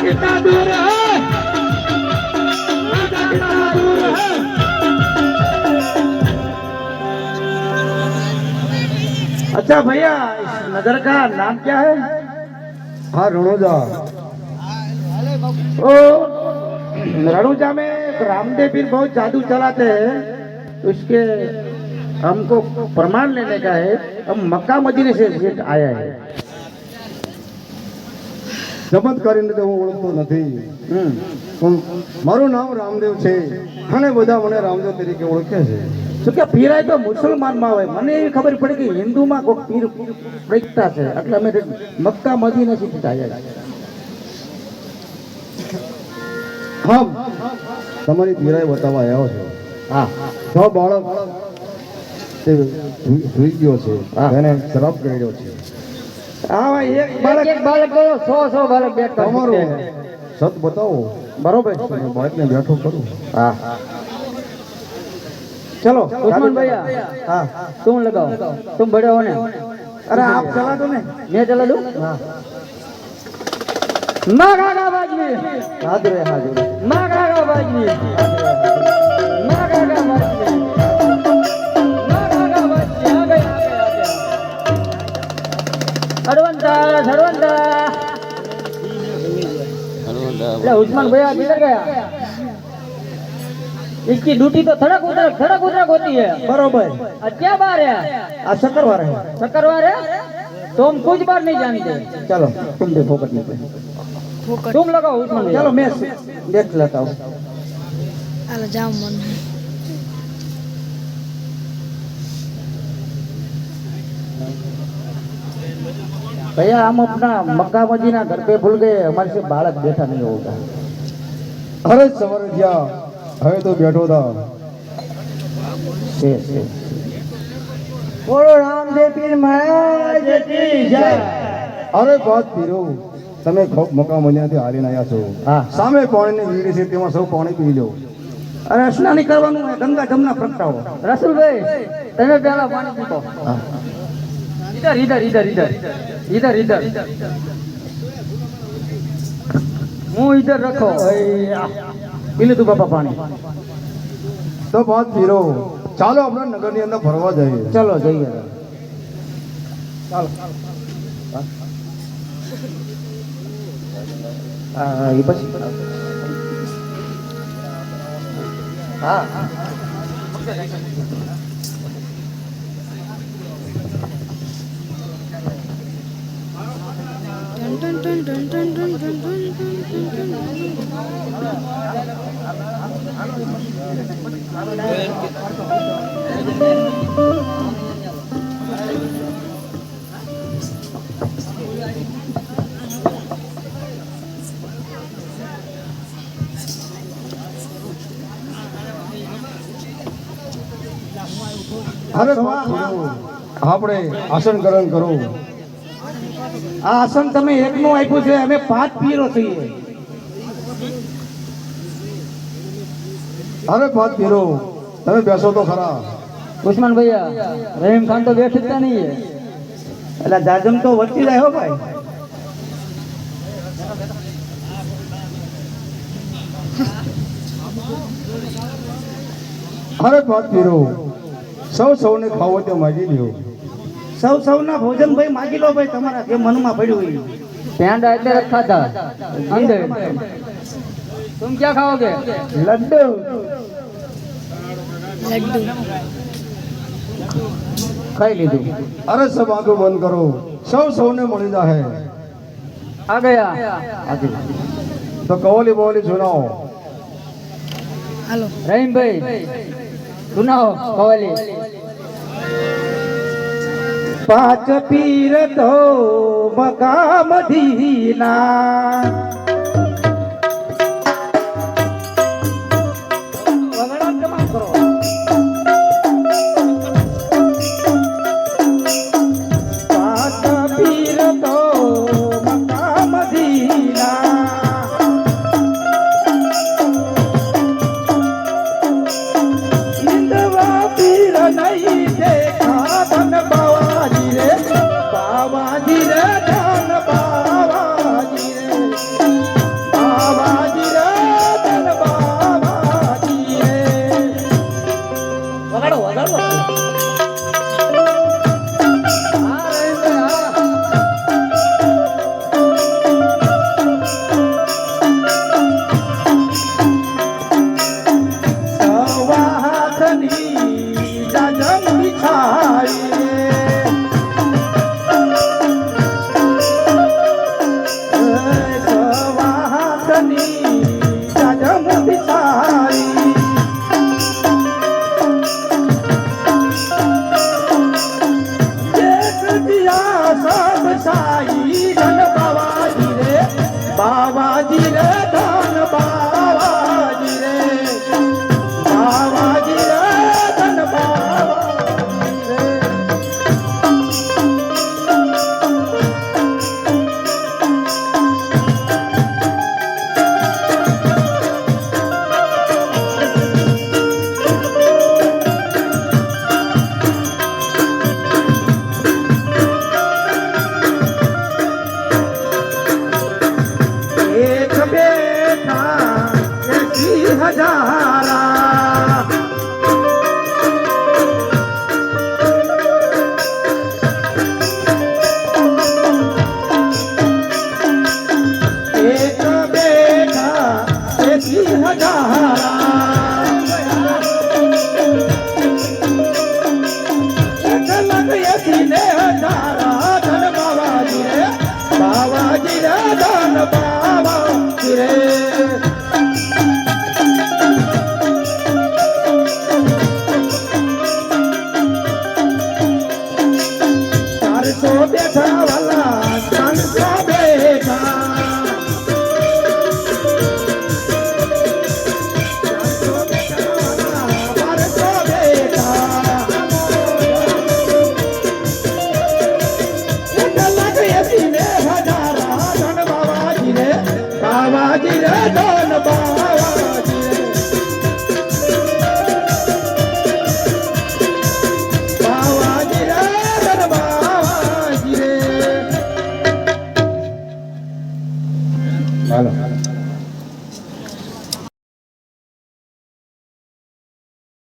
कितना दूर है, कितना दूर है। अच्छा भैया, इस नगर का नाम क्या है? हाँ रणोजा। ओ रणुजा में रामदेव पीर बहुत जादू चलाते हैं, तो इसके हमको प्रमाण लेने का है। हम मक्का मदीने से आया है। ચમત્કારી રીતે હું ઓળખતો નથી, પણ મારું નામ રામદેવ છે અને બધા મને રામદેવ તરીકે ઓળખે છે. શું કે પીરાય તો મુસલમાનમાં હોય, મને એવી ખબર પડી કે હિન્દુમાં કોઈ પીર પ્રગટા છે, એટલે અમે મક્કા મદીનાથી આવ્યા. હા, તમારી પીરાય બતાવવા આવ્યો છે. હા, તો બાળક તે સુઈ ગયો છે, એને શ્રાપ કર્યો છે. હા ભાઈ, એક બાળક 100 બાળક બેઠા. તમારું સત બતાવો. બરોબર, બાળકને બેઠો કરું. હા, चलो उस्मान भैया, हाँ तुम लगाओ, तुम बड़े हो ने. अरे आप चला दो ने, मैं चला दूं. हाँ मागा बाजवी, हाजिर है, हाजिर है. मागा बाजवी, मागा बाजवी, मागा बाजवी. आ गए. हरवंता ले उस्मान भैया किधर गया? इसकी ड्यूटी तो थड़क उधरक होती है. बरोबर. क्या बार है? आज शुक्रवार है. शुक्रवार है तो हम कुछ बार नहीं जानते. चलो तुम देखो करने पे. तुम लगाओ उस्मान भैया. चलो मैं देख लेता हूँ. अरे जाओ मन. भैया हम अपना मक्का मदीना घर पे भूल गए, हमारे से बालक बैठा नहीं होगा. અરે સવાર ગયા, હવે તો બેઠો था. से બોલો રામદેવ પીર મહારાજ की જય. અરે બાદ પીરો, તમે મકા મદીનાથી હારીને આવ્યા છો. હા, સામે પાણીની વીડી છે, તેમાં સૌ પાણી પી લો. अरे स्नान नहीं करवानू है, गंगा जमुना प्रगटाओ. રસુલભાઈ તમે પહેલા પાણી પીતો. हाँ. इधर मुंह इधर रखो. पी ले तू बापा पानी. તો બાદ પીરો, ચાલો આપણે નગરની અંદર ફરવા જઈએ. चलो जाइए. चलो ये बस. हाँ टन टन टन टन टन टन टन અરે બાદ પીરો, આપણે આસન ગ્રહણ કરો. આ આસન તમે એકનું આપ્યું છે, અમે 5 પીરો થઈએ. અરે બાદ પીરો, તમે બેસો તો ખરા. उस्मान भैया, रहीम खान तो बैठता नहीं है. એટલે જાજમ તો વચ્ચે જાય હો ભાઈ. અરે બાદ પીરો, સૌને ખાવો તે માગી લ્યો. સૌના ભોજન ભાઈ માગી લો ભાઈ, તમારા જે મનમાં પડ્યું હોય. प्यांडा इधर रखा था अंदर. तुम क्या खाओगे? લડ્ડુ. लड्डू ખાઈ લીધું. અરે સબ આંખો બંધ કરો, સૌને મળી જાહે. आ गया. આજે તો કવલી બોલી સુનાઓ. हेलो रहीम भाई सुनाओ कवाली. 5 પીર તો મક્કા મદીના. વગડા જમા કરો. 5 પીર તો મક્કા મદીના. हिंदवा पीर नहीं देखा धन बावाजी रे. સવા હાથની જાજમ બિછાઈ સવા હાથની જાજમ બિછાઈ દેખ દિયા સબ સાઈ ધન બાવાજી રે બાવાજી રે ધન બાવાજી રે બાવાજી રે ધન બાવાજી રે એક બેઠા એસી હજારા એક બેઠા એસી હજારા એક લગ એસી ને હજારા ધન બાવાજી રે બાવાજી રે ધન બાવાજી રે ચારસો બેઠા વાલા 300 બેઠા 400 બેઠા વાલા 1200 બેઠા એક લાખ 80 ને હજારા ધન બાવાજી રે ધન